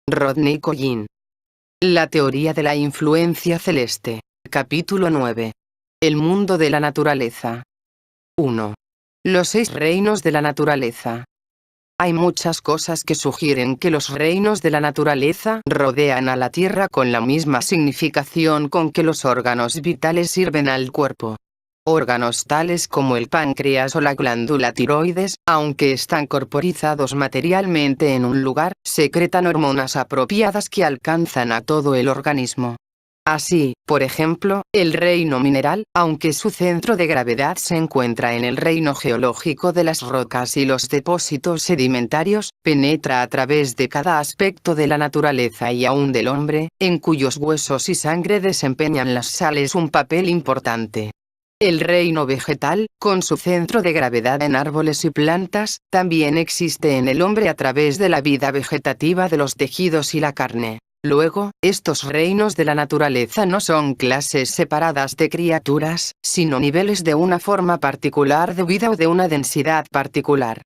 Rodney Collin. La teoría de la influencia celeste. Capítulo 9. El mundo de la naturaleza. 1. Los 6 reinos de la naturaleza. Hay muchas cosas que sugieren que los reinos de la naturaleza rodean a la Tierra con la misma significación con que los órganos vitales sirven al cuerpo. Órganos tales como el páncreas o la glándula tiroides, aunque están corporizados materialmente en un lugar, secretan hormonas apropiadas que alcanzan a todo el organismo. Así, por ejemplo, el reino mineral, aunque su centro de gravedad se encuentra en el reino geológico de las rocas y los depósitos sedimentarios, penetra a través de cada aspecto de la naturaleza y aún del hombre, en cuyos huesos y sangre desempeñan las sales un papel importante. El reino vegetal, con su centro de gravedad en árboles y plantas, también existe en el hombre a través de la vida vegetativa de los tejidos y la carne. Luego, estos reinos de la naturaleza no son clases separadas de criaturas, sino niveles de una forma particular de vida o de una densidad particular.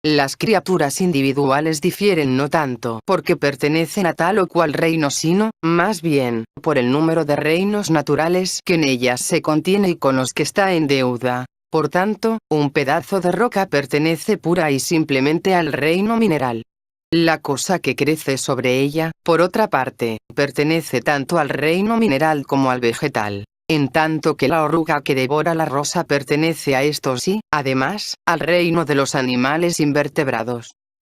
Las criaturas individuales difieren no tanto porque pertenecen a tal o cual reino sino, más bien, por el número de reinos naturales que en ellas se contiene y con los que está en deuda. Por tanto, un pedazo de roca pertenece pura y simplemente al reino mineral. La cosa que crece sobre ella, por otra parte, pertenece tanto al reino mineral como al vegetal. En tanto que la oruga que devora la rosa pertenece a estos y, además, al reino de los animales invertebrados.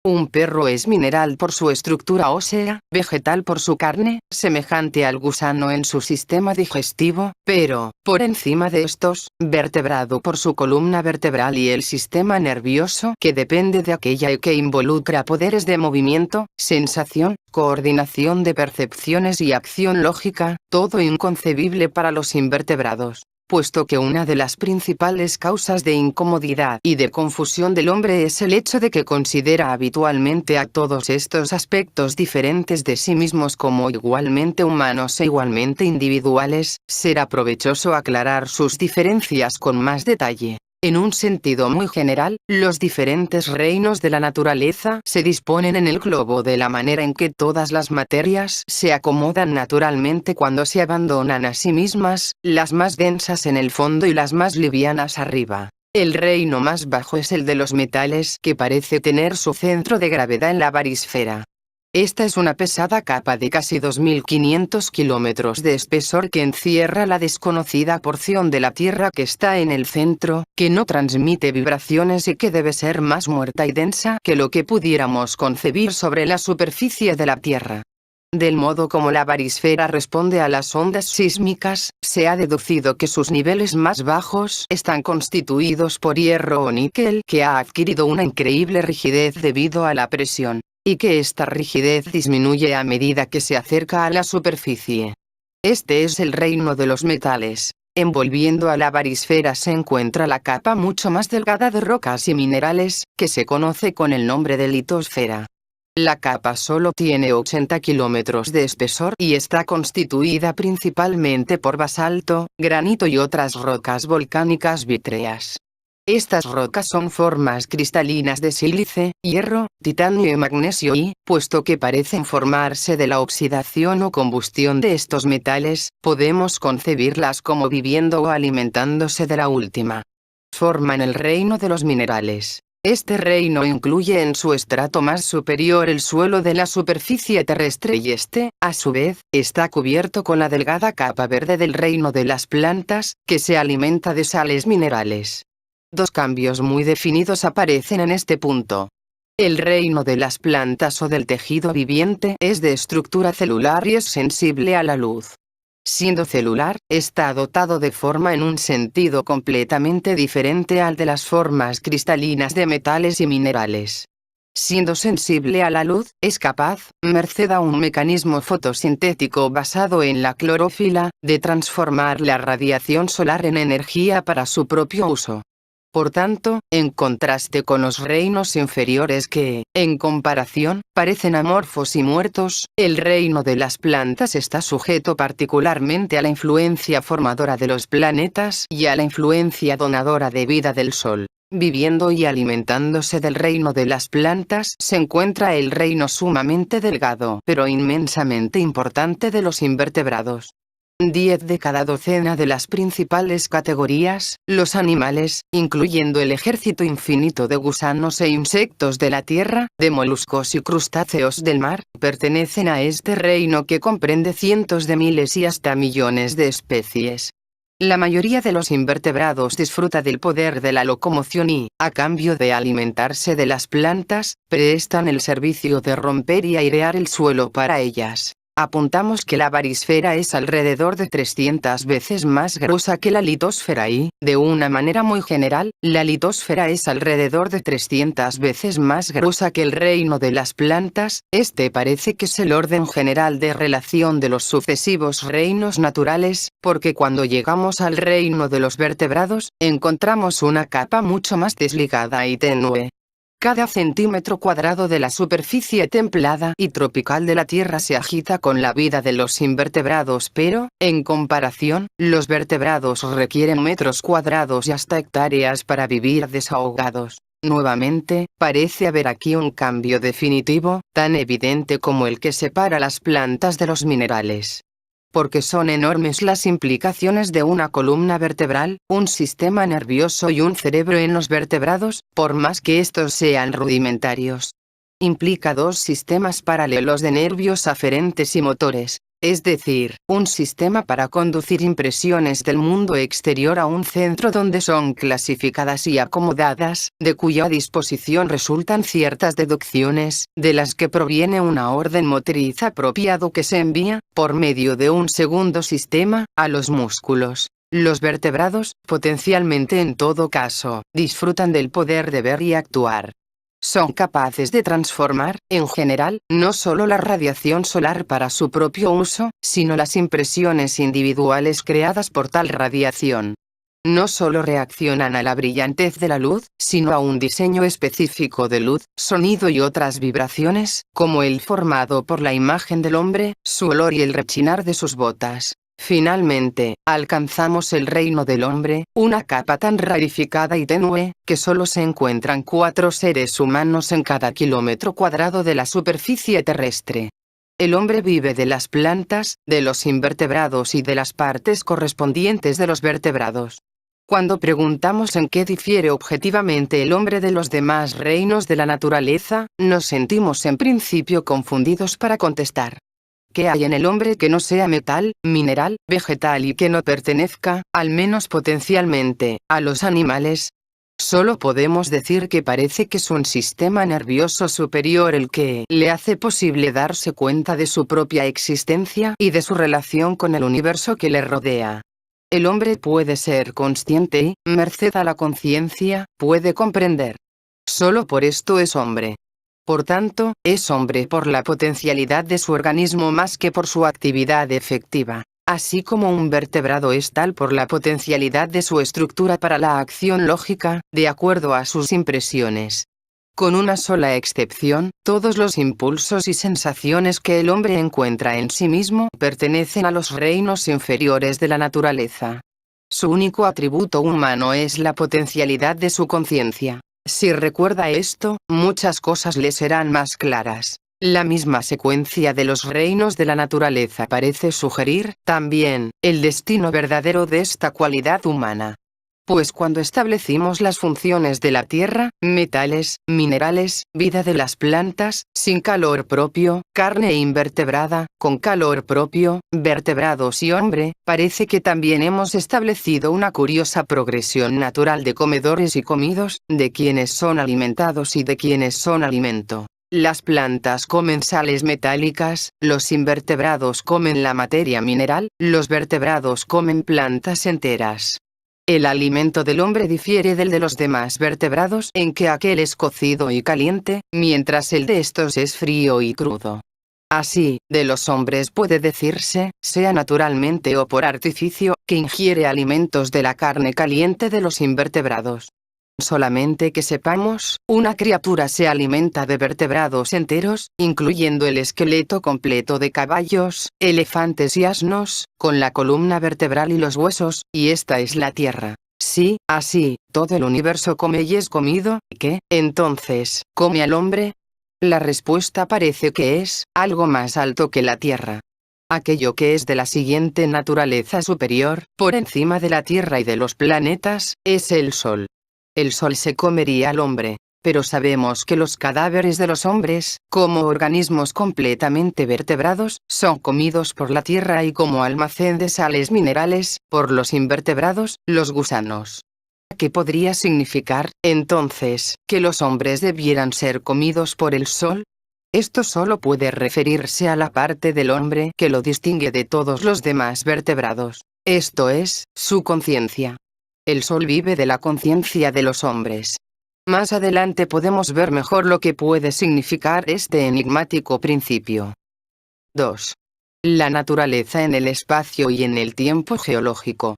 Un perro es mineral por su estructura ósea, vegetal por su carne, semejante al gusano en su sistema digestivo, pero, por encima de estos, vertebrado por su columna vertebral y el sistema nervioso que depende de aquella y que involucra poderes de movimiento, sensación, coordinación de percepciones y acción lógica, todo inconcebible para los invertebrados. Puesto que una de las principales causas de incomodidad y de confusión del hombre es el hecho de que considera habitualmente a todos estos aspectos diferentes de sí mismos como igualmente humanos e igualmente individuales, será provechoso aclarar sus diferencias con más detalle. En un sentido muy general, los diferentes reinos de la naturaleza se disponen en el globo de la manera en que todas las materias se acomodan naturalmente cuando se abandonan a sí mismas, las más densas en el fondo y las más livianas arriba. El reino más bajo es el de los metales, que parece tener su centro de gravedad en la barisfera. Esta es una pesada capa de casi 2.500 kilómetros de espesor que encierra la desconocida porción de la Tierra que está en el centro, que no transmite vibraciones y que debe ser más muerta y densa que lo que pudiéramos concebir sobre la superficie de la Tierra. Del modo como la barisfera responde a las ondas sísmicas, se ha deducido que sus niveles más bajos están constituidos por hierro o níquel que ha adquirido una increíble rigidez debido a la presión, y que esta rigidez disminuye a medida que se acerca a la superficie. Este es el reino de los metales. Envolviendo a la barisfera se encuentra la capa mucho más delgada de rocas y minerales, que se conoce con el nombre de litosfera. La capa solo tiene 80 kilómetros de espesor y está constituida principalmente por basalto, granito y otras rocas volcánicas vítreas. Estas rocas son formas cristalinas de sílice, hierro, titanio y magnesio y, puesto que parecen formarse de la oxidación o combustión de estos metales, podemos concebirlas como viviendo o alimentándose de la última. Forman el reino de los minerales. Este reino incluye en su estrato más superior el suelo de la superficie terrestre y este, a su vez, está cubierto con la delgada capa verde del reino de las plantas, que se alimenta de sales minerales. Dos cambios muy definidos aparecen en este punto. El reino de las plantas o del tejido viviente es de estructura celular y es sensible a la luz. Siendo celular, está dotado de forma en un sentido completamente diferente al de las formas cristalinas de metales y minerales. Siendo sensible a la luz, es capaz, merced a un mecanismo fotosintético basado en la clorofila, de transformar la radiación solar en energía para su propio uso. Por tanto, en contraste con los reinos inferiores que, en comparación, parecen amorfos y muertos, el reino de las plantas está sujeto particularmente a la influencia formadora de los planetas y a la influencia donadora de vida del Sol. viviendo y alimentándose del reino de las plantas, se encuentra el reino sumamente delgado, pero inmensamente importante de los invertebrados. 10 de cada docena de las principales categorías, los animales, incluyendo el ejército infinito de gusanos e insectos de la tierra, de moluscos y crustáceos del mar, pertenecen a este reino que comprende cientos de miles y hasta millones de especies. La mayoría de los invertebrados disfruta del poder de la locomoción y, a cambio de alimentarse de las plantas, prestan el servicio de romper y airear el suelo para ellas. Apuntamos que la barisfera es alrededor de 300 veces más gruesa que la litosfera y, de una manera muy general, la litosfera es alrededor de 300 veces más gruesa que el reino de las plantas. Este parece que es el orden general de relación de los sucesivos reinos naturales, porque cuando llegamos al reino de los vertebrados, encontramos una capa mucho más desligada y tenue. Cada centímetro cuadrado de la superficie templada y tropical de la Tierra se agita con la vida de los invertebrados, pero, en comparación, los vertebrados requieren metros cuadrados y hasta hectáreas para vivir desahogados. Nuevamente, parece haber aquí un cambio definitivo, tan evidente como el que separa las plantas de los minerales. Porque son enormes las implicaciones de una columna vertebral, un sistema nervioso y un cerebro en los vertebrados, por más que estos sean rudimentarios. Implica dos sistemas paralelos de nervios aferentes y motores, es decir, un sistema para conducir impresiones del mundo exterior a un centro donde son clasificadas y acomodadas, de cuya disposición resultan ciertas deducciones, de las que proviene una orden motriz apropiado que se envía, por medio de un segundo sistema, a los músculos. Los vertebrados, potencialmente en todo caso, disfrutan del poder de ver y actuar. Son capaces de transformar, en general, no solo la radiación solar para su propio uso, sino las impresiones individuales creadas por tal radiación. No solo reaccionan a la brillantez de la luz, sino a un diseño específico de luz, sonido y otras vibraciones, como el formado por la imagen del hombre, su olor y el rechinar de sus botas. Finalmente, alcanzamos el reino del hombre, una capa tan rarificada y tenue, que solo se encuentran 4 seres humanos en cada kilómetro cuadrado de la superficie terrestre. El hombre vive de las plantas, de los invertebrados y de las partes correspondientes de los vertebrados. Cuando preguntamos en qué difiere objetivamente el hombre de los demás reinos de la naturaleza, nos sentimos en principio confundidos para contestar. ¿Qué hay en el hombre que no sea metal, mineral, vegetal y que no pertenezca, al menos potencialmente, a los animales? Solo podemos decir que parece que es un sistema nervioso superior el que le hace posible darse cuenta de su propia existencia y de su relación con el universo que le rodea. El hombre puede ser consciente y, merced a la conciencia, puede comprender. Solo por esto es hombre. Por tanto, es hombre por la potencialidad de su organismo más que por su actividad efectiva, así como un vertebrado es tal por la potencialidad de su estructura para la acción lógica, de acuerdo a sus impresiones. Con una sola excepción, todos los impulsos y sensaciones que el hombre encuentra en sí mismo pertenecen a los reinos inferiores de la naturaleza. Su único atributo humano es la potencialidad de su conciencia. Si recuerda esto, muchas cosas le serán más claras. La misma secuencia de los reinos de la naturaleza parece sugerir, también, el destino verdadero de esta cualidad humana. Pues cuando establecimos las funciones de la tierra, metales, minerales, vida de las plantas, sin calor propio, carne invertebrada, con calor propio, vertebrados y hombre, parece que también hemos establecido una curiosa progresión natural de comedores y comidos, de quienes son alimentados y de quienes son alimento. Las plantas comen sales metálicas, los invertebrados comen la materia mineral, los vertebrados comen plantas enteras. El alimento del hombre difiere del de los demás vertebrados en que aquel es cocido y caliente, mientras el de estos es frío y crudo. Así, de los hombres puede decirse, sea naturalmente o por artificio, que ingiere alimentos de la carne caliente de los invertebrados. Solamente que sepamos, una criatura se alimenta de vertebrados enteros, incluyendo el esqueleto completo de caballos, elefantes y asnos, con la columna vertebral y los huesos, y esta es la tierra. Sí, así, todo el universo come y es comido. ¿Qué, entonces, come al hombre? La respuesta parece que es algo más alto que la Tierra. Aquello que es de la siguiente naturaleza superior, por encima de la Tierra y de los planetas, es el Sol. El Sol se comería al hombre. Pero sabemos que los cadáveres de los hombres, como organismos completamente vertebrados, son comidos por la Tierra y como almacén de sales minerales, por los invertebrados, los gusanos. ¿Qué podría significar, entonces, que los hombres debieran ser comidos por el Sol? Esto solo puede referirse a la parte del hombre que lo distingue de todos los demás vertebrados, esto es, su conciencia. El Sol vive de la conciencia de los hombres. Más adelante podemos ver mejor lo que puede significar este enigmático principio. 2. La naturaleza en el espacio y en el tiempo geológico.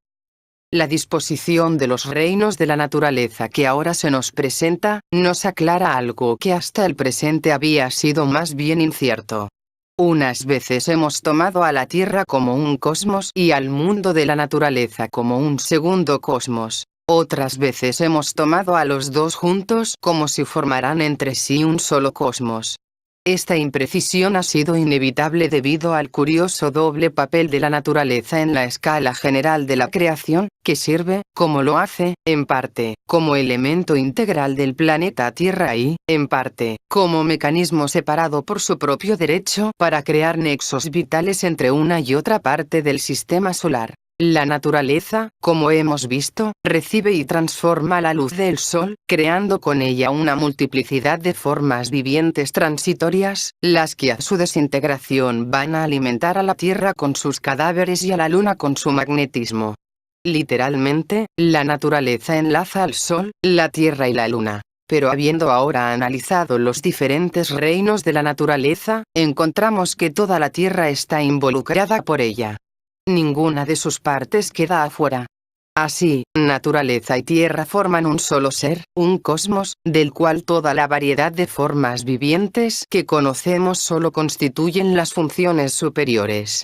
La disposición de los reinos de la naturaleza que ahora se nos presenta, nos aclara algo que hasta el presente había sido más bien incierto. Unas veces hemos tomado a la Tierra como un cosmos y al mundo de la naturaleza como un segundo cosmos. Otras veces hemos tomado a los dos juntos como si formaran entre sí un solo cosmos. Esta imprecisión ha sido inevitable debido al curioso doble papel de la naturaleza en la escala general de la creación, que sirve, como lo hace, en parte, como elemento integral del planeta Tierra y, en parte, como mecanismo separado por su propio derecho para crear nexos vitales entre una y otra parte del sistema solar. La naturaleza, como hemos visto, recibe y transforma la luz del sol, creando con ella una multiplicidad de formas vivientes transitorias, las que a su desintegración van a alimentar a la Tierra con sus cadáveres y a la Luna con su magnetismo. Literalmente, la naturaleza enlaza al Sol, la Tierra y la Luna. Pero habiendo ahora analizado los diferentes reinos de la naturaleza, encontramos que toda la Tierra está involucrada por ella. Ninguna de sus partes queda afuera. Así, naturaleza y tierra forman un solo ser, un cosmos, del cual toda la variedad de formas vivientes que conocemos solo constituyen las funciones superiores.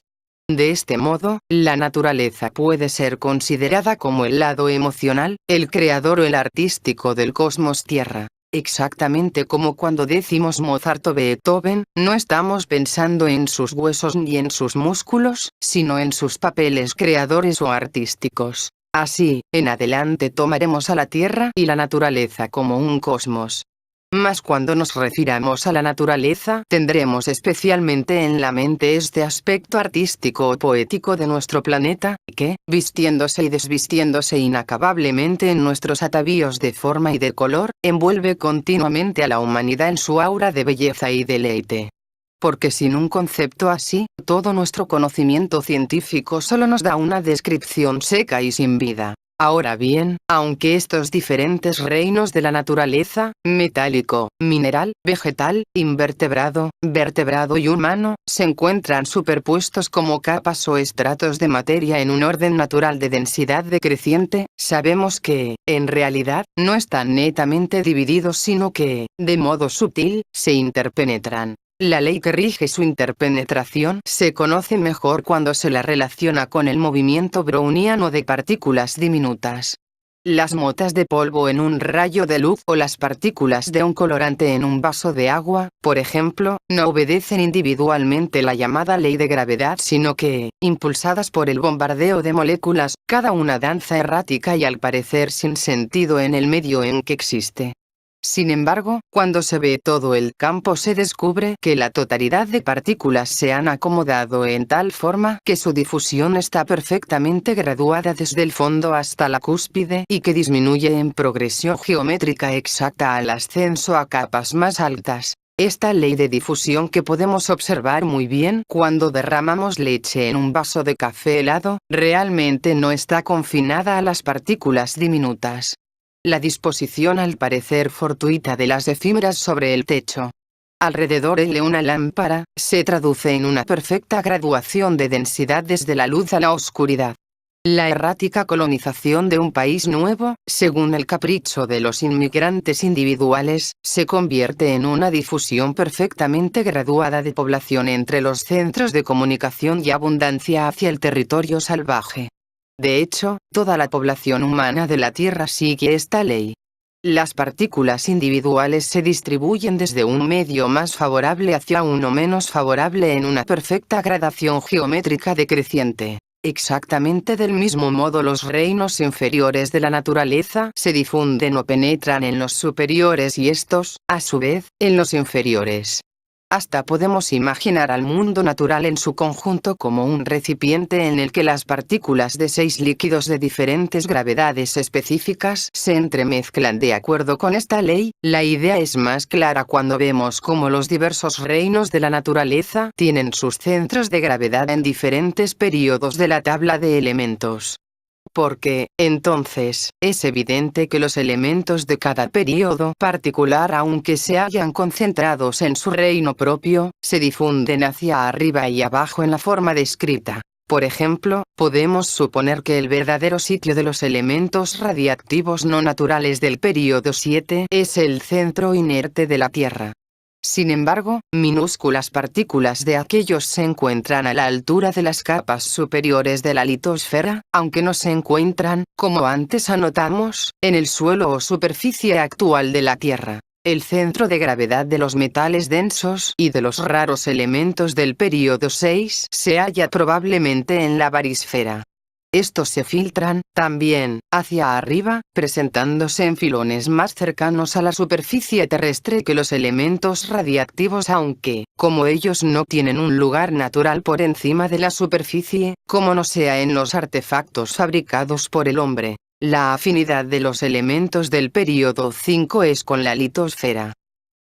De este modo, la naturaleza puede ser considerada como el lado emocional, el creador o el artístico del cosmos Tierra. Exactamente como cuando decimos Mozart o Beethoven, no estamos pensando en sus huesos ni en sus músculos, sino en sus papeles creadores o artísticos. Así, en adelante tomaremos a la Tierra y la naturaleza como un cosmos. Mas cuando nos refiramos a la naturaleza, tendremos especialmente en la mente este aspecto artístico o poético de nuestro planeta, que, vistiéndose y desvistiéndose inacabablemente en nuestros atavíos de forma y de color, envuelve continuamente a la humanidad en su aura de belleza y deleite. Porque sin un concepto así, todo nuestro conocimiento científico solo nos da una descripción seca y sin vida. Ahora bien, aunque estos diferentes reinos de la naturaleza, metálico, mineral, vegetal, invertebrado, vertebrado y humano, se encuentran superpuestos como capas o estratos de materia en un orden natural de densidad decreciente, sabemos que, en realidad, no están netamente divididos sino que, de modo sutil, se interpenetran. La ley que rige su interpenetración se conoce mejor cuando se la relaciona con el movimiento browniano de partículas diminutas. Las motas de polvo en un rayo de luz o las partículas de un colorante en un vaso de agua, por ejemplo, no obedecen individualmente la llamada ley de gravedad sino que, impulsadas por el bombardeo de moléculas, cada una danza errática y al parecer sin sentido en el medio en que existe. Sin embargo, cuando se ve todo el campo se descubre que la totalidad de partículas se han acomodado en tal forma que su difusión está perfectamente graduada desde el fondo hasta la cúspide y que disminuye en progresión geométrica exacta al ascenso a capas más altas. Esta ley de difusión que podemos observar muy bien cuando derramamos leche en un vaso de café helado, realmente no está confinada a las partículas diminutas. La disposición al parecer fortuita de las efímeras sobre el techo, alrededor de una lámpara, se traduce en una perfecta graduación de densidad desde la luz a la oscuridad. La errática colonización de un país nuevo, según el capricho de los inmigrantes individuales, se convierte en una difusión perfectamente graduada de población entre los centros de comunicación y abundancia hacia el territorio salvaje. De hecho, toda la población humana de la Tierra sigue esta ley. Las partículas individuales se distribuyen desde un medio más favorable hacia uno menos favorable en una perfecta gradación geométrica decreciente. Exactamente del mismo modo los reinos inferiores de la naturaleza se difunden o penetran en los superiores y estos, a su vez, en los inferiores. Hasta podemos imaginar al mundo natural en su conjunto como un recipiente en el que las partículas de 6 líquidos de diferentes gravedades específicas se entremezclan de acuerdo con esta ley. La idea es más clara cuando vemos cómo los diversos reinos de la naturaleza tienen sus centros de gravedad en diferentes períodos de la tabla de elementos. Porque, entonces, es evidente que los elementos de cada período particular, aunque se hayan concentrados en su reino propio, se difunden hacia arriba y abajo en la forma descrita. Por ejemplo, podemos suponer que el verdadero sitio de los elementos radiactivos no naturales del período 7 es el centro inerte de la Tierra. Sin embargo, minúsculas partículas de aquellos se encuentran a la altura de las capas superiores de la litosfera, aunque no se encuentran, como antes anotamos, en el suelo o superficie actual de la Tierra. El centro de gravedad de los metales densos y de los raros elementos del período 6 se halla probablemente en la barisfera. Estos se filtran, también, hacia arriba, presentándose en filones más cercanos a la superficie terrestre que los elementos radiactivos, aunque, como ellos no tienen un lugar natural por encima de la superficie, como no sea en los artefactos fabricados por el hombre, la afinidad de los elementos del período 5 es con la litosfera.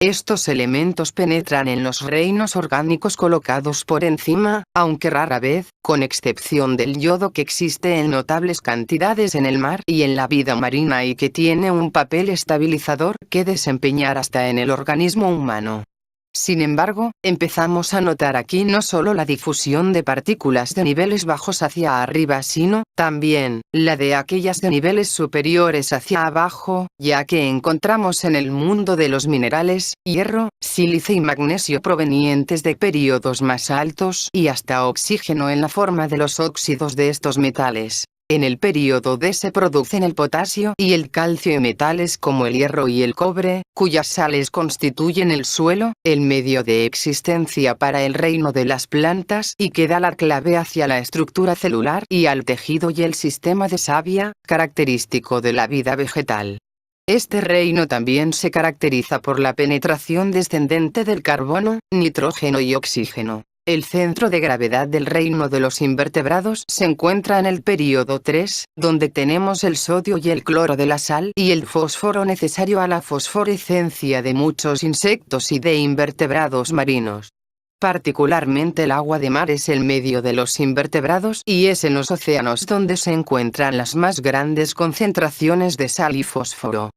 Estos elementos penetran en los reinos orgánicos colocados por encima, aunque rara vez, con excepción del yodo que existe en notables cantidades en el mar y en la vida marina y que tiene un papel estabilizador que desempeñar hasta en el organismo humano. Sin embargo, empezamos a notar aquí no solo la difusión de partículas de niveles bajos hacia arriba, sino, también, la de aquellas de niveles superiores hacia abajo, ya que encontramos en el mundo de los minerales, hierro, sílice y magnesio provenientes de períodos más altos y hasta oxígeno en la forma de los óxidos de estos metales. En el período D se producen el potasio y el calcio y metales como el hierro y el cobre, cuyas sales constituyen el suelo, el medio de existencia para el reino de las plantas y que da la clave hacia la estructura celular y al tejido y el sistema de savia, característico de la vida vegetal. Este reino también se caracteriza por la penetración descendente del carbono, nitrógeno y oxígeno. El centro de gravedad del reino de los invertebrados se encuentra en el período 3, donde tenemos el sodio y el cloro de la sal y el fósforo necesario a la fosforescencia de muchos insectos y de invertebrados marinos. Particularmente el agua de mar es el medio de los invertebrados y es en los océanos donde se encuentran las más grandes concentraciones de sal y fósforo.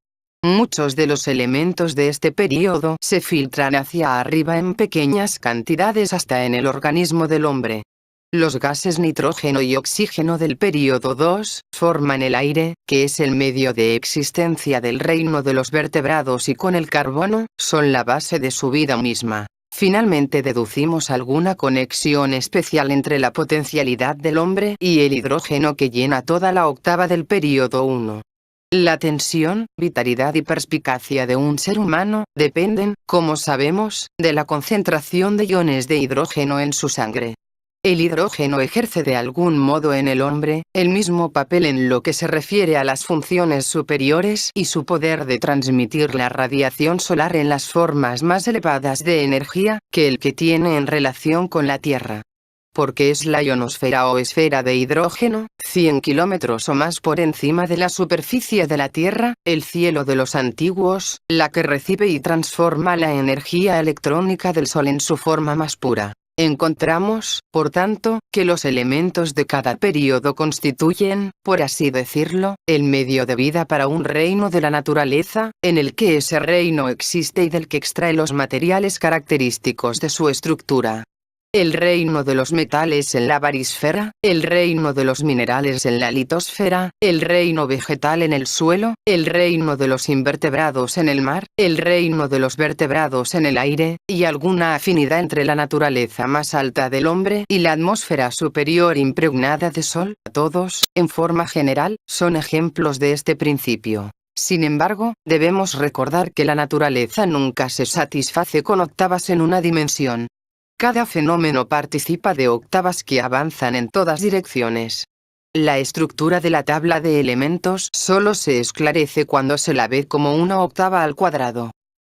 Muchos de los elementos de este período se filtran hacia arriba en pequeñas cantidades hasta en el organismo del hombre. Los gases nitrógeno y oxígeno del período 2 forman el aire, que es el medio de existencia del reino de los vertebrados, y con el carbono, son la base de su vida misma. Finalmente deducimos alguna conexión especial entre la potencialidad del hombre y el hidrógeno que llena toda la octava del período 1. La tensión, vitalidad y perspicacia de un ser humano dependen, como sabemos, de la concentración de iones de hidrógeno en su sangre. El hidrógeno ejerce de algún modo en el hombre el mismo papel en lo que se refiere a las funciones superiores y su poder de transmitir la radiación solar en las formas más elevadas de energía que el que tiene en relación con la Tierra. Porque es la ionosfera o esfera de hidrógeno, 100 kilómetros o más por encima de la superficie de la Tierra, el cielo de los antiguos, la que recibe y transforma la energía electrónica del Sol en su forma más pura. Encontramos, por tanto, que los elementos de cada período constituyen, por así decirlo, el medio de vida para un reino de la naturaleza, en el que ese reino existe y del que extrae los materiales característicos de su estructura. el reino de los metales en la barisfera, el reino de los minerales en la litosfera, el reino vegetal en el suelo, el reino de los invertebrados en el mar, el reino de los vertebrados en el aire, y alguna afinidad entre la naturaleza más alta del hombre y la atmósfera superior impregnada de sol. Todos, en forma general, son ejemplos de este principio. Sin embargo, debemos recordar que la naturaleza nunca se satisface con octavas en una dimensión. Cada fenómeno participa de octavas que avanzan en todas direcciones. La estructura de la tabla de elementos solo se esclarece cuando se la ve como una octava al cuadrado.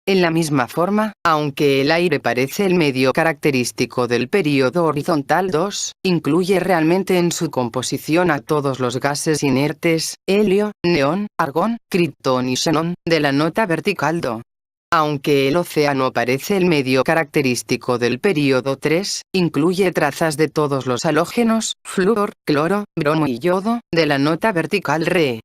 En la misma forma, aunque el aire parece el medio característico del período horizontal 2, incluye realmente en su composición a todos los gases inertes, helio, neón, argón, criptón y xenón, de la nota vertical Do. Aunque el océano parece el medio característico del período 3, incluye trazas de todos los halógenos, flúor, cloro, bromo y yodo, de la nota vertical Re.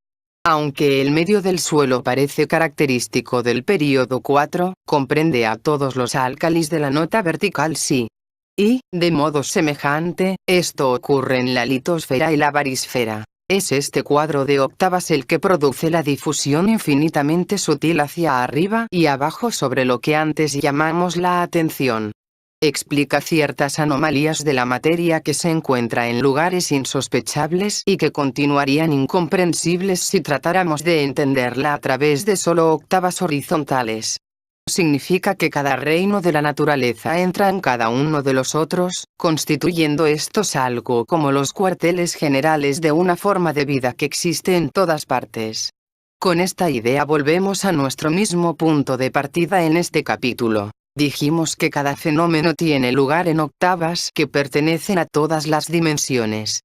Aunque el medio del suelo parece característico del período 4, comprende a todos los álcalis de la nota vertical Si. Y, de modo semejante, esto ocurre en la litosfera y la barisfera. Es este cuadro de octavas el que produce la difusión infinitamente sutil hacia arriba y abajo sobre lo que antes llamamos la atención. Explica ciertas anomalías de la materia que se encuentra en lugares insospechables y que continuarían incomprensibles si tratáramos de entenderla a través de solo octavas horizontales. Significa que cada reino de la naturaleza entra en cada uno de los otros, constituyendo estos algo como los cuarteles generales de una forma de vida que existe en todas partes. Con esta idea volvemos a nuestro mismo punto de partida en este capítulo. Dijimos que cada fenómeno tiene lugar en octavas que pertenecen a todas las dimensiones.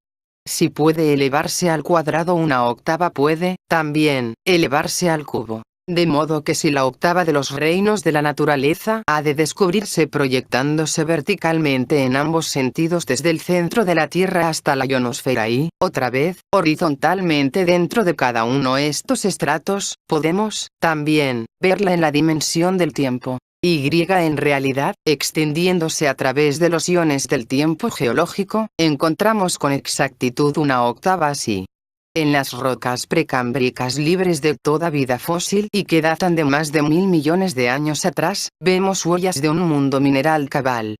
Si puede elevarse al cuadrado, una octava puede, también, elevarse al cubo. De modo que si la octava de los reinos de la naturaleza ha de descubrirse proyectándose verticalmente en ambos sentidos desde el centro de la Tierra hasta la ionosfera y, otra vez, horizontalmente dentro de cada uno de estos estratos, podemos, también, verla en la dimensión del tiempo. Y en realidad, extendiéndose a través de los iones del tiempo geológico, encontramos con exactitud una octava así. En las rocas precámbricas libres de toda vida fósil y que datan de más de 1000 millones de años atrás, vemos huellas de un mundo mineral cabal.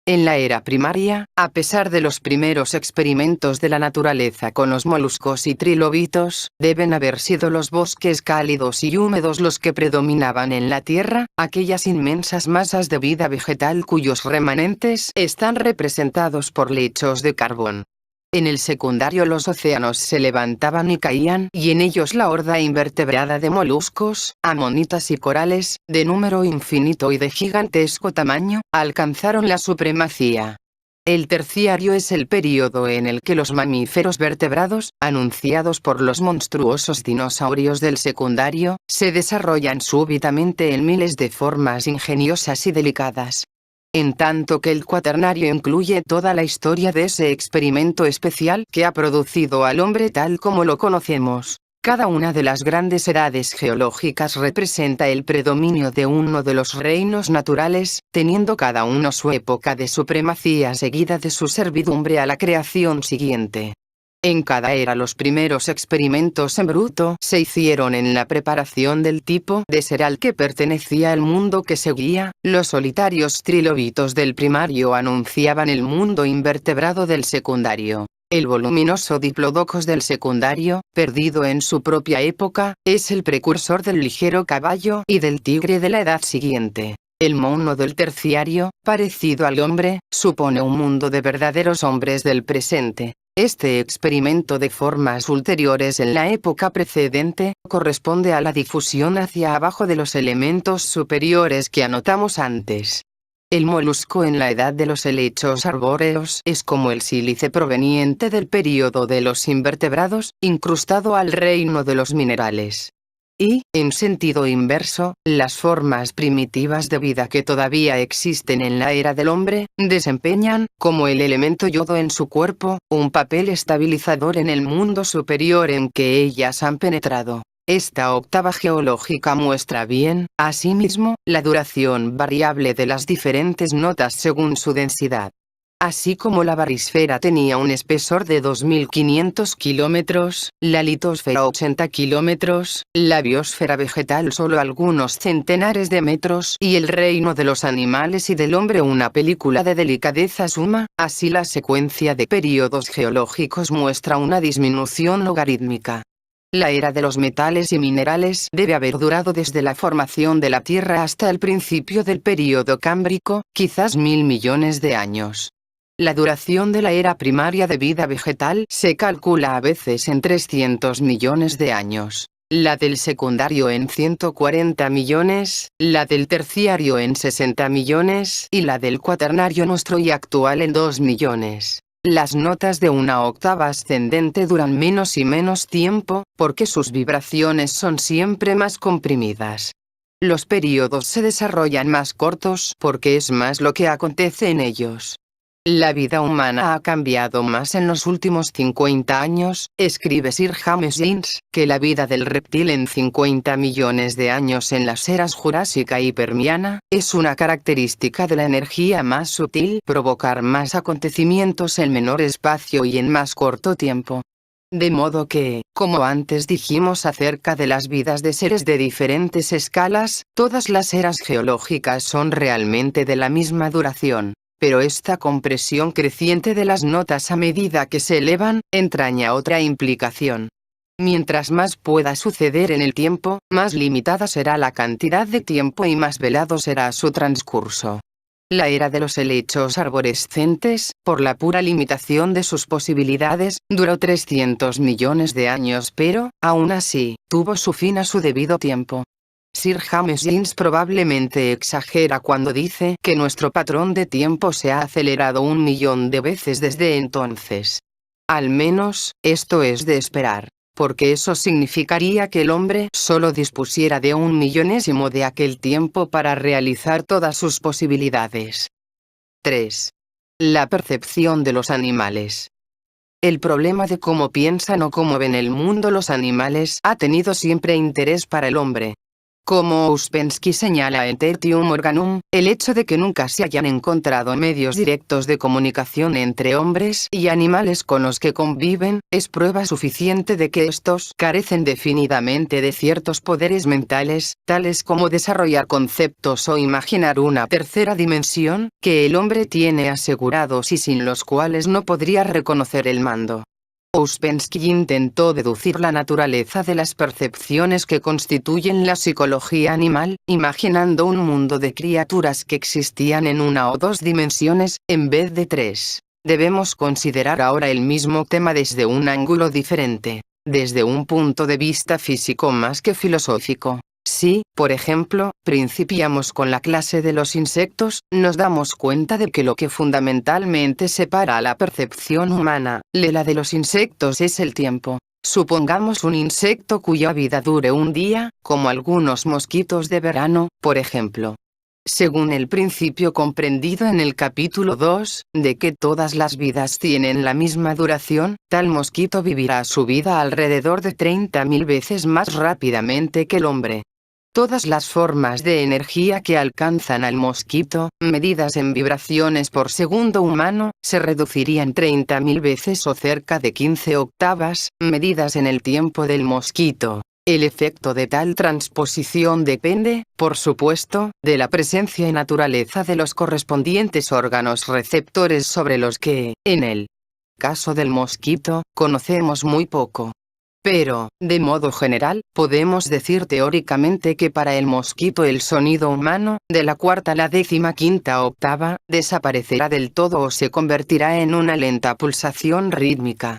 En la era primaria, a pesar de los primeros experimentos de la naturaleza con los moluscos y trilobitos, deben haber sido los bosques cálidos y húmedos los que predominaban en la Tierra, aquellas inmensas masas de vida vegetal cuyos remanentes están representados por lechos de carbón. En el secundario los océanos se levantaban y caían, y en ellos la horda invertebrada de moluscos, amonitas y corales, de número infinito y de gigantesco tamaño, alcanzaron la supremacía. El terciario es el período en el que los mamíferos vertebrados, anunciados por los monstruosos dinosaurios del secundario, se desarrollan súbitamente en miles de formas ingeniosas y delicadas. En tanto que el cuaternario incluye toda la historia de ese experimento especial que ha producido al hombre tal como lo conocemos. Cada una de las grandes edades geológicas representa el predominio de uno de los reinos naturales, teniendo cada uno su época de supremacía seguida de su servidumbre a la creación siguiente. En cada era los primeros experimentos en bruto se hicieron en la preparación del tipo de ser al que pertenecía el mundo que seguía. Los solitarios trilobitos del primario anunciaban el mundo invertebrado del secundario. El voluminoso diplodocus del secundario, perdido en su propia época, es el precursor del ligero caballo y del tigre de la edad siguiente. El mono del terciario, parecido al hombre, supone un mundo de verdaderos hombres del presente. Este experimento de formas ulteriores en la época precedente, corresponde a la difusión hacia abajo de los elementos superiores que anotamos antes. El molusco en la edad de los helechos arbóreos es como el sílice proveniente del período de los invertebrados, incrustado al reino de los minerales. Y, en sentido inverso, las formas primitivas de vida que todavía existen en la era del hombre, desempeñan, como el elemento yodo en su cuerpo, un papel estabilizador en el mundo superior en que ellas han penetrado. Esta octava geológica muestra bien, asimismo, la duración variable de las diferentes notas según su densidad. Así como la barisfera tenía un espesor de 2.500 kilómetros, la litosfera 80 kilómetros, la biosfera vegetal solo algunos centenares de metros y el reino de los animales y del hombre una película de delicadeza suma, así la secuencia de períodos geológicos muestra una disminución logarítmica. La era de los metales y minerales debe haber durado desde la formación de la Tierra hasta el principio del período cámbrico, quizás 1.000 millones de años. La duración de la era primaria de vida vegetal se calcula a veces en 300 millones de años, la del secundario en 140 millones, la del terciario en 60 millones y la del cuaternario nuestro y actual en 2 millones. Las notas de una octava ascendente duran menos y menos tiempo, porque sus vibraciones son siempre más comprimidas. Los períodos se desarrollan más cortos porque es más lo que acontece en ellos. La vida humana ha cambiado más en los últimos 50 años, escribe Sir James Jeans, que la vida del reptil en 50 millones de años en las eras Jurásica y Permiana, es una característica de la energía más sutil, provocar más acontecimientos en menor espacio y en más corto tiempo. De modo que, como antes dijimos acerca de las vidas de seres de diferentes escalas, todas las eras geológicas son realmente de la misma duración. Pero esta compresión creciente de las notas a medida que se elevan, entraña otra implicación. Mientras más pueda suceder en el tiempo, más limitada será la cantidad de tiempo y más velado será su transcurso. La era de los helechos arborescentes, por la pura limitación de sus posibilidades, duró 300 millones de años pero, aún así, tuvo su fin a su debido tiempo. Sir James Jeans probablemente exagera cuando dice que nuestro patrón de tiempo se ha acelerado 1 millón de veces desde entonces. Al menos, esto es de esperar, porque eso significaría que el hombre solo dispusiera de 1 millonésimo de aquel tiempo para realizar todas sus posibilidades. 3. La percepción de los animales. El problema de cómo piensan o cómo ven el mundo los animales ha tenido siempre interés para el hombre. Como Ouspensky señala en Tertium Organum, el hecho de que nunca se hayan encontrado medios directos de comunicación entre hombres y animales con los que conviven, es prueba suficiente de que estos carecen definidamente de ciertos poderes mentales, tales como desarrollar conceptos o imaginar una tercera dimensión, que el hombre tiene asegurados y sin los cuales no podría reconocer el mando. Ouspensky intentó deducir la naturaleza de las percepciones que constituyen la psicología animal, imaginando un mundo de criaturas que existían en una o dos dimensiones, en vez de tres. Debemos considerar ahora el mismo tema desde un ángulo diferente, desde un punto de vista físico más que filosófico. Si, por ejemplo, principiamos con la clase de los insectos, nos damos cuenta de que lo que fundamentalmente separa a la percepción humana de la de los insectos es el tiempo. Supongamos un insecto cuya vida dure un día, como algunos mosquitos de verano, por ejemplo. Según el principio comprendido en el capítulo 2, de que todas las vidas tienen la misma duración, tal mosquito vivirá su vida alrededor de 30.000 veces más rápidamente que el hombre. Todas las formas de energía que alcanzan al mosquito, medidas en vibraciones por segundo humano, se reducirían 30.000 veces o cerca de 15 octavas, medidas en el tiempo del mosquito. El efecto de tal transposición depende, por supuesto, de la presencia y naturaleza de los correspondientes órganos receptores sobre los que, en el caso del mosquito, conocemos muy poco. Pero, de modo general, podemos decir teóricamente que para el mosquito el sonido humano, de la cuarta a la 15ª octava, desaparecerá del todo o se convertirá en una lenta pulsación rítmica.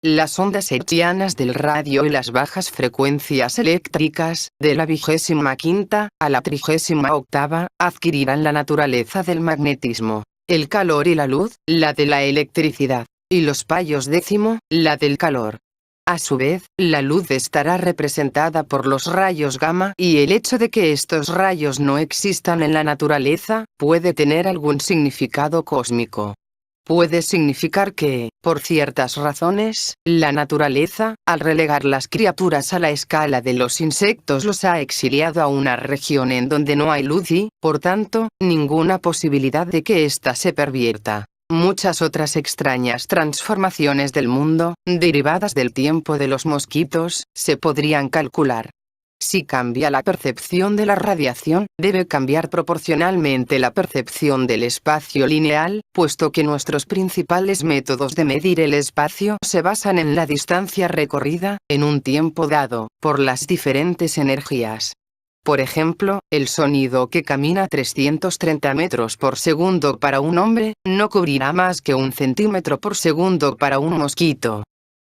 Las ondas hertzianas del radio y las bajas frecuencias eléctricas, de la 25ª a la 30ª octava, adquirirán la naturaleza del magnetismo. El calor y la luz, la de la electricidad. Y los payos décimo, la del calor. A su vez, la luz estará representada por los rayos gamma y el hecho de que estos rayos no existan en la naturaleza, puede tener algún significado cósmico. Puede significar que, por ciertas razones, la naturaleza, al relegar las criaturas a la escala de los insectos los ha exiliado a una región en donde no hay luz y, por tanto, ninguna posibilidad de que ésta se pervierta. Muchas otras extrañas transformaciones del mundo, derivadas del tiempo de los mosquitos, se podrían calcular. Si cambia la percepción de la radiación, debe cambiar proporcionalmente la percepción del espacio lineal, puesto que nuestros principales métodos de medir el espacio se basan en la distancia recorrida, en un tiempo dado, por las diferentes energías. Por ejemplo, el sonido que camina 330 metros por segundo para un hombre, no cubrirá más que 1 centímetro por segundo para un mosquito.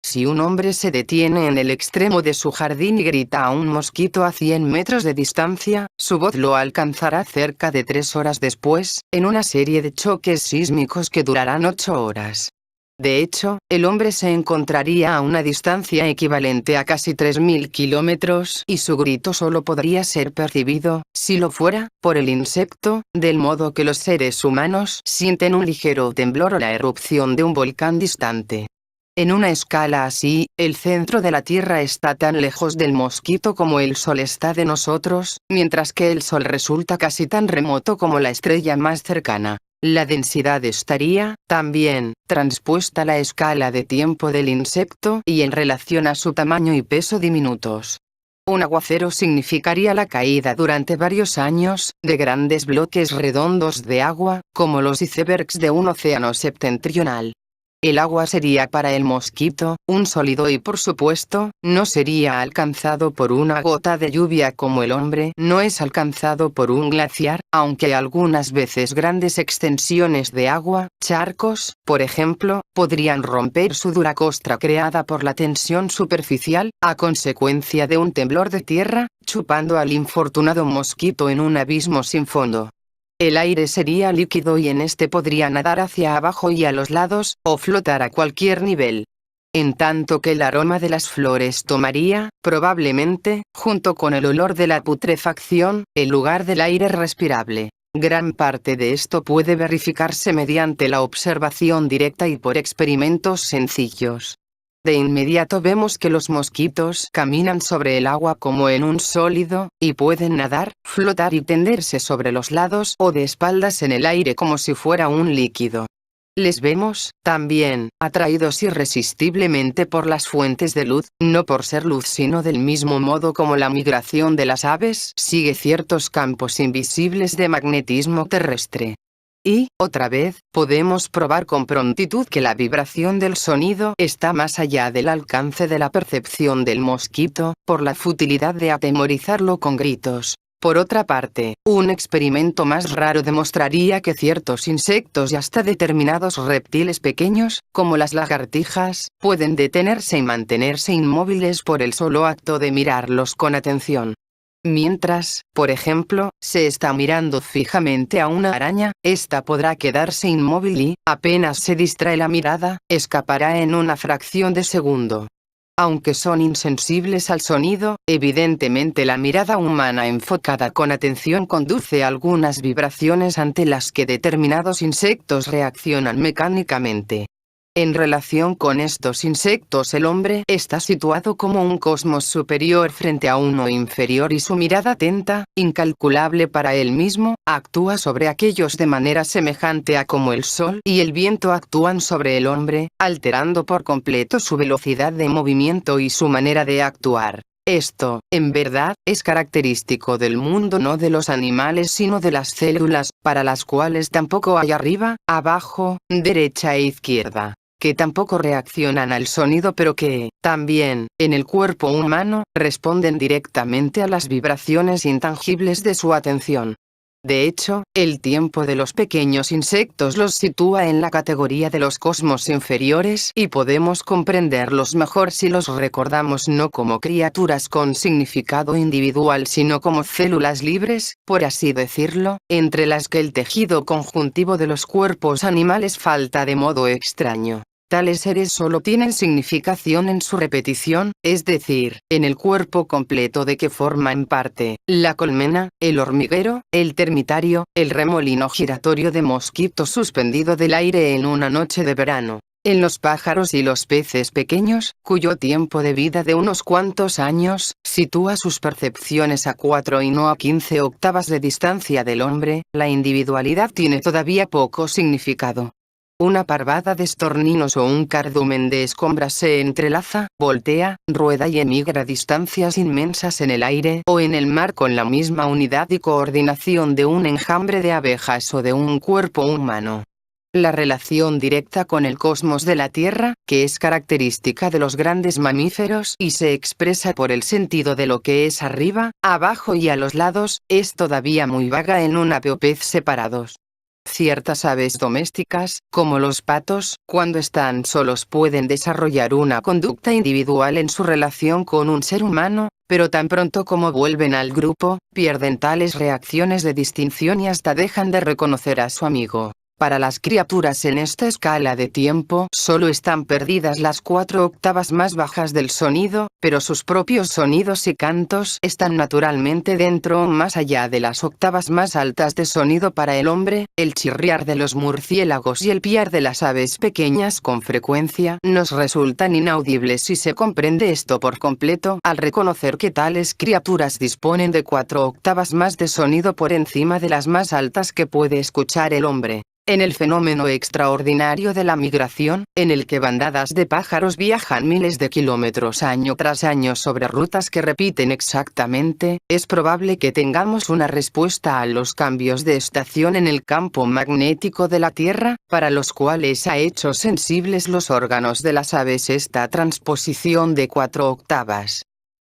Si un hombre se detiene en el extremo de su jardín y grita a un mosquito a 100 metros de distancia, su voz lo alcanzará cerca de 3 horas después, en una serie de choques sísmicos que durarán 8 horas. De hecho, el hombre se encontraría a una distancia equivalente a casi 3.000 kilómetros y su grito solo podría ser percibido, si lo fuera, por el insecto, del modo que los seres humanos sienten un ligero temblor o la erupción de un volcán distante. En una escala así, el centro de la Tierra está tan lejos del mosquito como el Sol está de nosotros, mientras que el Sol resulta casi tan remoto como la estrella más cercana. La densidad estaría, también, transpuesta a la escala de tiempo del insecto y en relación a su tamaño y peso diminutos. Un aguacero significaría la caída durante varios años, de grandes bloques redondos de agua, como los icebergs de un océano septentrional. El agua sería para el mosquito, un sólido y por supuesto, no sería alcanzado por una gota de lluvia como el hombre no es alcanzado por un glaciar, aunque algunas veces grandes extensiones de agua, charcos, por ejemplo, podrían romper su dura costra creada por la tensión superficial, a consecuencia de un temblor de tierra, chupando al infortunado mosquito en un abismo sin fondo. El aire sería líquido y en este podría nadar hacia abajo y a los lados, o flotar a cualquier nivel. En tanto que el aroma de las flores tomaría, probablemente, junto con el olor de la putrefacción, el lugar del aire respirable. Gran parte de esto puede verificarse mediante la observación directa y por experimentos sencillos. De inmediato vemos que los mosquitos caminan sobre el agua como en un sólido, y pueden nadar, flotar y tenderse sobre los lados o de espaldas en el aire como si fuera un líquido. Les vemos, también, atraídos irresistiblemente por las fuentes de luz, no por ser luz sino del mismo modo como la migración de las aves sigue ciertos campos invisibles de magnetismo terrestre. Y, otra vez, podemos probar con prontitud que la vibración del sonido está más allá del alcance de la percepción del mosquito, por la futilidad de atemorizarlo con gritos. Por otra parte, un experimento más raro demostraría que ciertos insectos y hasta determinados reptiles pequeños, como las lagartijas, pueden detenerse y mantenerse inmóviles por el solo acto de mirarlos con atención. Mientras, por ejemplo, se está mirando fijamente a una araña, ésta podrá quedarse inmóvil y, apenas se distrae la mirada, escapará en una fracción de segundo. Aunque son insensibles al sonido, evidentemente la mirada humana enfocada con atención conduce a algunas vibraciones ante las que determinados insectos reaccionan mecánicamente. En relación con estos insectos el hombre está situado como un cosmos superior frente a uno inferior y su mirada atenta, incalculable para él mismo, actúa sobre aquellos de manera semejante a como el sol y el viento actúan sobre el hombre, alterando por completo su velocidad de movimiento y su manera de actuar. Esto, en verdad, es característico del mundo no de los animales sino de las células, para las cuales tampoco hay arriba, abajo, derecha e izquierda, que tampoco reaccionan al sonido pero que, también, en el cuerpo humano, responden directamente a las vibraciones intangibles de su atención. De hecho, el tiempo de los pequeños insectos los sitúa en la categoría de los cosmos inferiores y podemos comprenderlos mejor si los recordamos no como criaturas con significado individual sino como células libres, por así decirlo, entre las que el tejido conjuntivo de los cuerpos animales falta de modo extraño. Tales seres solo tienen significación en su repetición, es decir, en el cuerpo completo de que forman parte, la colmena, el hormiguero, el termitario, el remolino giratorio de mosquitos suspendido del aire en una noche de verano. En los pájaros y los peces pequeños, cuyo tiempo de vida de unos cuantos años, sitúa sus percepciones a 4 y no a 15 octavas de distancia del hombre, la individualidad tiene todavía poco significado. Una parvada de estorninos o un cardumen de escombros se entrelaza, voltea, rueda y emigra a distancias inmensas en el aire o en el mar con la misma unidad y coordinación de un enjambre de abejas o de un cuerpo humano. La relación directa con el cosmos de la Tierra, que es característica de los grandes mamíferos y se expresa por el sentido de lo que es arriba, abajo y a los lados, es todavía muy vaga en un ave o pez separados. Ciertas aves domésticas, como los patos, cuando están solos pueden desarrollar una conducta individual en su relación con un ser humano, pero tan pronto como vuelven al grupo, pierden tales reacciones de distinción y hasta dejan de reconocer a su amigo. Para las criaturas en esta escala de tiempo solo están perdidas las 4 octavas más bajas del sonido, pero sus propios sonidos y cantos están naturalmente dentro o más allá de las octavas más altas de sonido. Para el hombre, el chirriar de los murciélagos y el piar de las aves pequeñas con frecuencia nos resultan inaudibles si se comprende esto por completo al reconocer que tales criaturas disponen de 4 octavas más de sonido por encima de las más altas que puede escuchar el hombre. En el fenómeno extraordinario de la migración, en el que bandadas de pájaros viajan miles de kilómetros año tras año sobre rutas que repiten exactamente, es probable que tengamos una respuesta a los cambios de estación en el campo magnético de la Tierra, para los cuales ha hecho sensibles los órganos de las aves esta transposición de 4 octavas.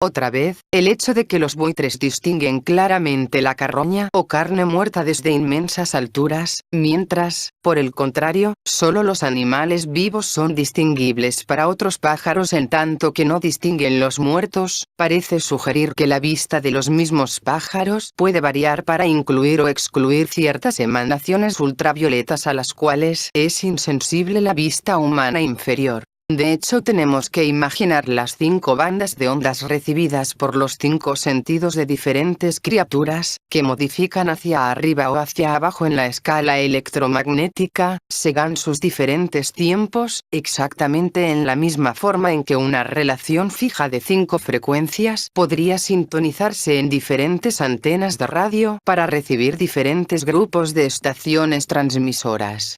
Otra vez, el hecho de que los buitres distinguen claramente la carroña o carne muerta desde inmensas alturas, mientras, por el contrario, solo los animales vivos son distinguibles para otros pájaros en tanto que no distinguen los muertos, parece sugerir que la vista de los mismos pájaros puede variar para incluir o excluir ciertas emanaciones ultravioletas a las cuales es insensible la vista humana inferior. De hecho, tenemos que imaginar las 5 bandas de ondas recibidas por los 5 sentidos de diferentes criaturas, que modifican hacia arriba o hacia abajo en la escala electromagnética, según sus diferentes tiempos, exactamente en la misma forma en que una relación fija de 5 frecuencias podría sintonizarse en diferentes antenas de radio para recibir diferentes grupos de estaciones transmisoras.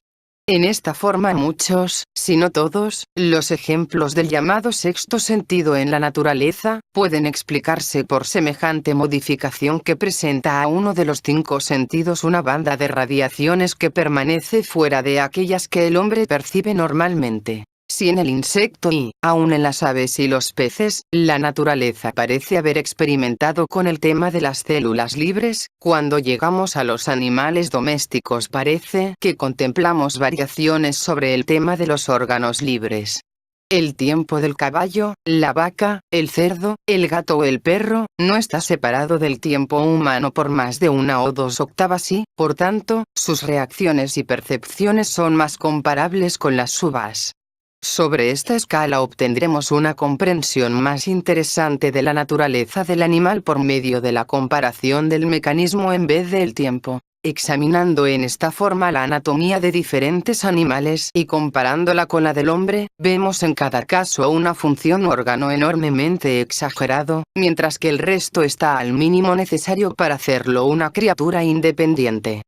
En esta forma muchos, si no todos, los ejemplos del llamado sexto sentido en la naturaleza, pueden explicarse por semejante modificación que presenta a uno de los 5 sentidos una banda de radiaciones que permanece fuera de aquellas que el hombre percibe normalmente. Si en el insecto y, aun en las aves y los peces, la naturaleza parece haber experimentado con el tema de las células libres, cuando llegamos a los animales domésticos parece que contemplamos variaciones sobre el tema de los órganos libres. El tiempo del caballo, la vaca, el cerdo, el gato o el perro, no está separado del tiempo humano por más de 1 o 2 octavas y, por tanto, sus reacciones y percepciones son más comparables con las suyas. Sobre esta escala obtendremos una comprensión más interesante de la naturaleza del animal por medio de la comparación del mecanismo en vez del tiempo. Examinando en esta forma la anatomía de diferentes animales y comparándola con la del hombre, vemos en cada caso una función órgano enormemente exagerado, mientras que el resto está al mínimo necesario para hacerlo una criatura independiente.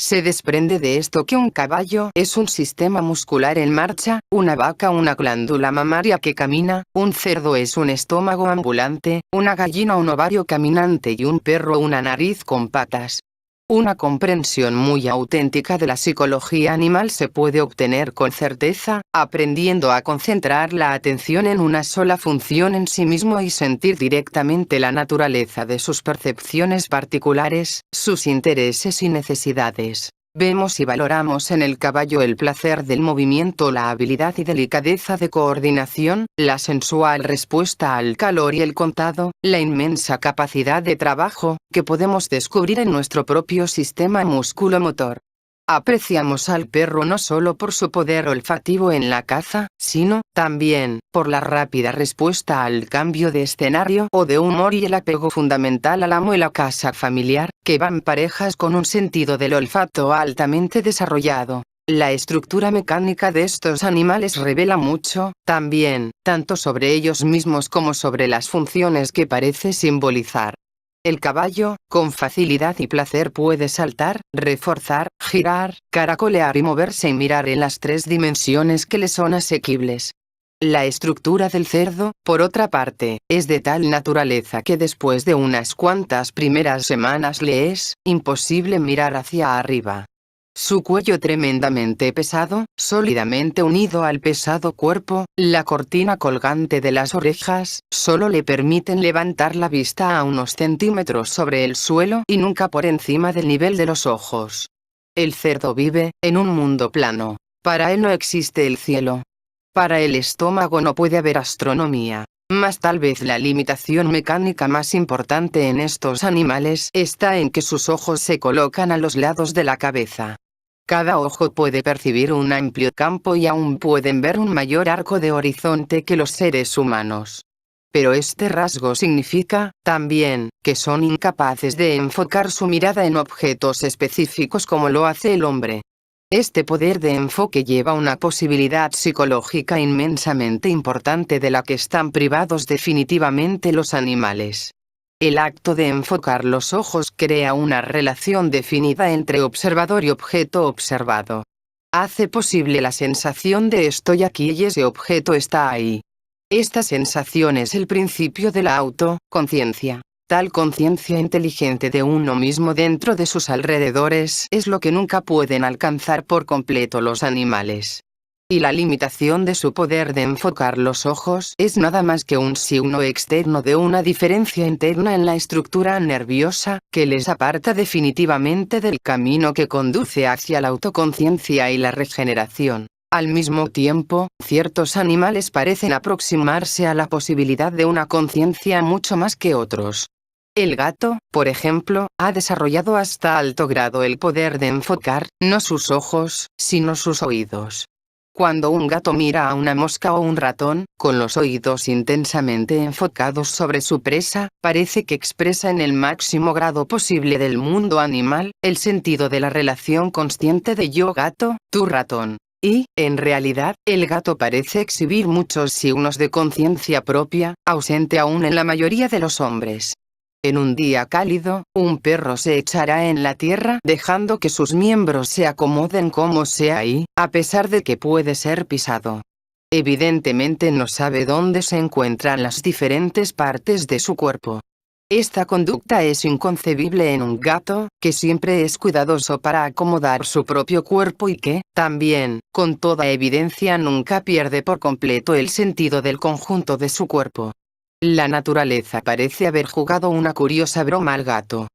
Se desprende de esto que un caballo es un sistema muscular en marcha, una vaca una glándula mamaria que camina, un cerdo es un estómago ambulante, una gallina un ovario caminante y un perro una nariz con patas. Una comprensión muy auténtica de la psicología animal se puede obtener con certeza, aprendiendo a concentrar la atención en una sola función en sí mismo y sentir directamente la naturaleza de sus percepciones particulares, sus intereses y necesidades. Vemos y valoramos en el caballo el placer del movimiento, la habilidad y delicadeza de coordinación, la sensual respuesta al calor y el contado, la inmensa capacidad de trabajo, que podemos descubrir en nuestro propio sistema musculomotor. Apreciamos al perro no solo por su poder olfativo en la caza, sino, también, por la rápida respuesta al cambio de escenario o de humor y el apego fundamental al amo y la casa familiar, que van parejas con un sentido del olfato altamente desarrollado. La estructura mecánica de estos animales revela mucho, también, tanto sobre ellos mismos como sobre las funciones que parece simbolizar. El caballo, con facilidad y placer puede saltar, reforzar, girar, caracolear y moverse y mirar en las 3 dimensiones que le son asequibles. La estructura del cerdo, por otra parte, es de tal naturaleza que después de unas cuantas primeras semanas le es imposible mirar hacia arriba. Su cuello tremendamente pesado, sólidamente unido al pesado cuerpo, la cortina colgante de las orejas, solo le permiten levantar la vista a unos centímetros sobre el suelo y nunca por encima del nivel de los ojos. El cerdo vive en un mundo plano. Para él no existe el cielo. Para el estómago no puede haber astronomía. Mas tal vez la limitación mecánica más importante en estos animales está en que sus ojos se colocan a los lados de la cabeza. Cada ojo puede percibir un amplio campo y aún pueden ver un mayor arco de horizonte que los seres humanos. Pero este rasgo significa, también, que son incapaces de enfocar su mirada en objetos específicos como lo hace el hombre. Este poder de enfoque lleva una posibilidad psicológica inmensamente importante de la que están privados definitivamente los animales. El acto de enfocar los ojos crea una relación definida entre observador y objeto observado. Hace posible la sensación de estoy aquí y ese objeto está ahí. Esta sensación es el principio de la autoconciencia. Tal conciencia inteligente de uno mismo dentro de sus alrededores es lo que nunca pueden alcanzar por completo los animales. Y la limitación de su poder de enfocar los ojos es nada más que un signo externo de una diferencia interna en la estructura nerviosa, que les aparta definitivamente del camino que conduce hacia la autoconciencia y la regeneración. Al mismo tiempo, ciertos animales parecen aproximarse a la posibilidad de una conciencia mucho más que otros. El gato, por ejemplo, ha desarrollado hasta alto grado el poder de enfocar, no sus ojos, sino sus oídos. Cuando un gato mira a una mosca o un ratón, con los oídos intensamente enfocados sobre su presa, parece que expresa en el máximo grado posible del mundo animal, el sentido de la relación consciente de yo gato, tú ratón. Y, en realidad, el gato parece exhibir muchos signos de conciencia propia, ausente aún en la mayoría de los hombres. En un día cálido, un perro se echará en la tierra dejando que sus miembros se acomoden como sea y, a pesar de que puede ser pisado. Evidentemente no sabe dónde se encuentran las diferentes partes de su cuerpo. Esta conducta es inconcebible en un gato, que siempre es cuidadoso para acomodar su propio cuerpo y que, también, con toda evidencia nunca pierde por completo el sentido del conjunto de su cuerpo. La naturaleza parece haber jugado una curiosa broma al gato.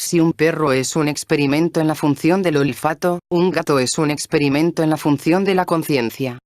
Si un perro es un experimento en la función del olfato, un gato es un experimento en la función de la conciencia.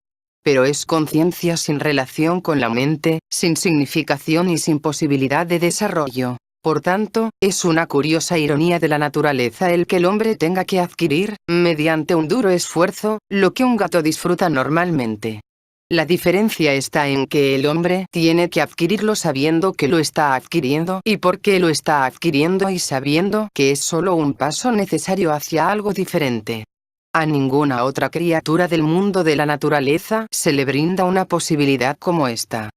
Pero es conciencia sin relación con la mente, sin significación y sin posibilidad de desarrollo. Por tanto, es una curiosa ironía de la naturaleza el que el hombre tenga que adquirir, mediante un duro esfuerzo, lo que un gato disfruta normalmente. La diferencia está en que el hombre tiene que adquirirlo sabiendo que lo está adquiriendo y por qué lo está adquiriendo y sabiendo que es solo un paso necesario hacia algo diferente. A ninguna otra criatura del mundo de la naturaleza se le brinda una posibilidad como esta.